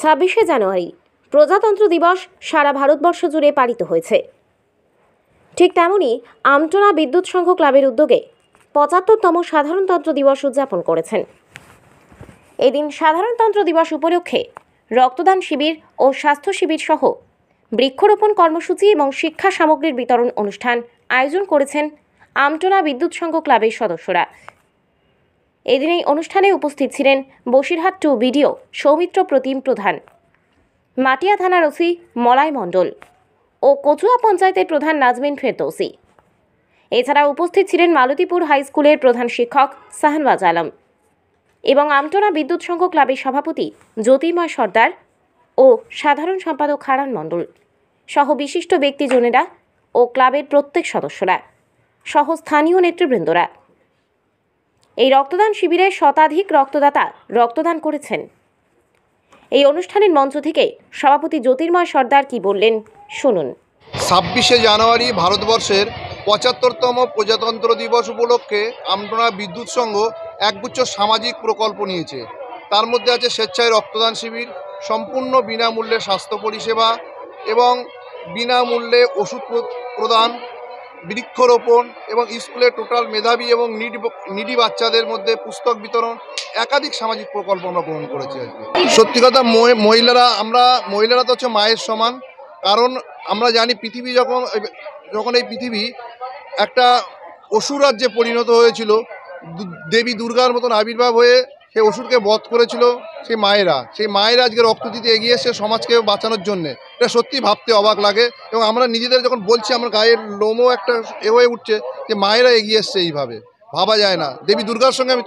26শে জানুয়ারি প্রজাতন্ত্র দিবস সারা ভারতবর্ষ জুড়ে পালিত হয়েছে। ঠিক তেমনি আমটোনা বিদ্যুৎ সংঘ ক্লাবের উদ্যোগে ৭৫তম সাধারণতন্ত্র দিবস উদযাপন করেছেন। এদিন সাধারণতন্ত্র দিবস উপলক্ষে রক্তদান শিবির ও স্বাস্থ্য শিবির সহ বৃক্ষরোপণ কর্মসূচি এবং শিক্ষা সামগ্রীর বিতরণ অনুষ্ঠান আয়োজন করেছেন আমটোনা বিদ্যুৎ সংঘ ক্লাবের সদস্যরা। এদিন এই অনুষ্ঠানে উপস্থিত ছিলেন বসিরহাট 2 বিডিও সৌমিত্র প্রতিম প্রধান, মাটিয়া থানার ওসি মলয় মণ্ডল ও কচুয়া পঞ্চায়েতের প্রধান নাজমিন ফেরদৌসি। এছাড়া উপস্থিত ছিলেন মালতীপুর হাই স্কুলের প্রধান শিক্ষক শাহনওয়াজ আলম এবং আমটোনা বিদ্যুৎ সংঘ ক্লাবের সভাপতি জ্যোতির্ময় সর্দার ও সাধারণ সম্পাদক হারান মণ্ডল সহ বিশিষ্ট ব্যক্তিজনেরা ও ক্লাবের প্রত্যেক সদস্যরা সহ স্থানীয় নেতৃবৃন্দরা। এই রক্তদান শিবিরে শতাধিক রক্তদাতা রক্তদান করেছেন। এই অনুষ্ঠানের মঞ্চ থেকে সভাপতি জ্যোতির্ময় সর্দার কি বললেন শুনুন। 26শে জানুয়ারি ভারতবর্ষের ৭৫তম প্রজাতন্ত্র দিবস উপলক্ষে আমটোনা বিদ্যুৎ সংঘ একগুচ্ছ সামাজিক প্রকল্প নিয়েছে। তার মধ্যে আছে স্বেচ্ছায় রক্তদান শিবির, সম্পূর্ণ বিনামূল্যে স্বাস্থ্য পরিষেবা এবং বিনামূল্যে ওষুধ প্রদান, বৃক্ষরোপণ এবং স্কুলে টোটাল মেধাবী এবং নিডি বাচ্চাদের মধ্যে পুস্তক বিতরণ, একাধিক সামাজিক প্রকল্প আমরা গ্রহণ করেছি। আজকে সত্যি কথা, মহিলারা তো হচ্ছে মায়ের সমান। কারণ আমরা জানি পৃথিবী যখন এই পৃথিবী একটা অসুর রাজ্যে পরিণত হয়েছিল, দেবী দুর্গার মতন আবির্ভাব হয়ে সেই অসুরকে বধ করেছিল সেই মায়েরা আজকে রক্ত দিতে এগিয়ে এসে সমাজকে বাঁচানোর জন্যে। এটা সত্যি ভাবতে অবাক লাগে এবং আমরা নিজেদের যখন বলছি আমার গায়ের লোমও একটা হয়ে উঠছে যে মায়েরা এগিয়ে এসছে এইভাবে, ভাবা যায় না। দেবী দুর্গার সঙ্গে আমি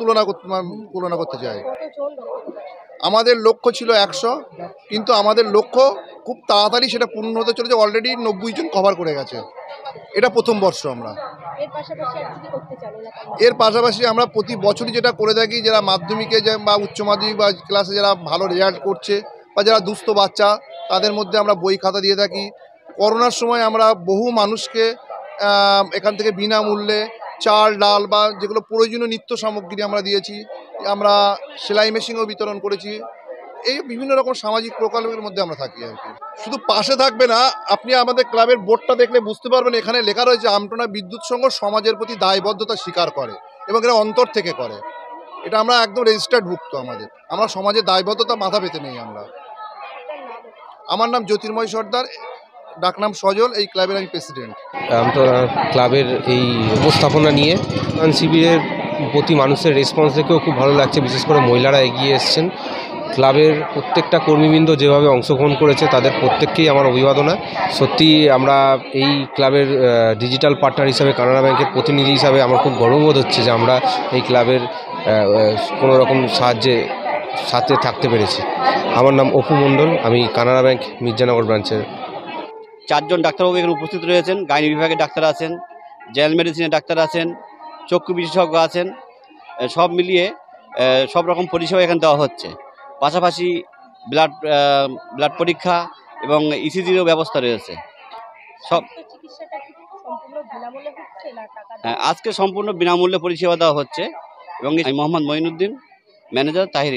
তুলনা করতে চাই। আমাদের লক্ষ্য ছিল 100, কিন্তু আমাদের লক্ষ্য খুব তাড়াতাড়ি সেটা পূর্ণ হতে চলেছে। অলরেডি 90 জন কভার করে গেছে। এটা প্রথম বর্ষ। আমরা এর পাশাপাশি আমরা প্রতি বছরই যেটা করে থাকি, যারা মাধ্যমিকে বা উচ্চ মাধ্যমিক বা ক্লাসে যারা ভালো রেজাল্ট করছে বা যারা দুস্থ বাচ্চা, তাদের মধ্যে আমরা বই খাতা দিয়ে থাকি। করোনার সময় আমরা বহু মানুষকে এখান থেকে বিনামূল্যে চাল, ডাল বা যেগুলো প্রয়োজনীয় নিত্য সামগ্রী আমরা দিয়েছি। আমরা সেলাই মেশিনও বিতরণ করেছি। এই বিভিন্ন রকম সামাজিক প্রকল্পের মধ্যে আমরা থাকি আর কি। শুধু পাশে থাকবে না, আপনি আমাদের ক্লাবের বোর্ডটা দেখলে বুঝতে পারবেন, এখানে লেখা রয়েছে আমটোনা বিদ্যুৎ সংঘ সমাজের প্রতি দায়বদ্ধতা স্বীকার করে এবং এরা অন্তর থেকে করে। এটা আমরা একদম রেজিস্টার্ড ভুক্ত। আমরা সমাজের দায়বদ্ধতা মাথা পেতে নেই। আমার নাম জ্যোতির্ময় সর্দার, ডাকনাম সজল। এই ক্লাবের আমি প্রেসিডেন্ট। আমটোনা ক্লাবের এই উপস্থাপনা নিয়ে শিবিরের প্রতি মানুষের রেসপন্স দেখেও খুব ভালো লাগছে। বিশেষ করে মহিলারা এগিয়ে এসছেন। ক্লাবের প্রত্যেকটা কর্মীবৃন্দ যেভাবে অংশগ্রহণ করেছে তাদের প্রত্যেককেই আমার অভিবাদনা। সত্যি আমরা এই ক্লাবের ডিজিটাল পার্টনার হিসাবে, কানাড়া ব্যাংকের প্রতিনিধি হিসাবে আমার খুব গর্ববোধ হচ্ছে যে আমরা এই ক্লাবের কোনো রকম সাথে থাকতে পেরেছি। আমার নাম অপু মণ্ডল, আমি কানাড়া ব্যাংক মির্জানগর ব্রাঞ্চের। 4 জন ডাক্তারবাবু এখানে উপস্থিত রয়েছেন। গাইনি বিভাগের ডাক্তার আছেন, জেনারেল মেডিসিনের ডাক্তার আছেন, চক্ষু বিশেষজ্ঞ আছেন। সব মিলিয়ে সব রকম পরিষেবা এখানে দেওয়া হচ্ছে। পাশাপাশি ব্লাড পরীক্ষা এবং ইসিজিরও ব্যবস্থা রয়েছে। সব আজকে সম্পূর্ণ বিনামূল্যে পরিষেবা দেওয়া হচ্ছে এবং মোহাম্মদ মঈনুদ্দিন, ম্যানেজার তাহির।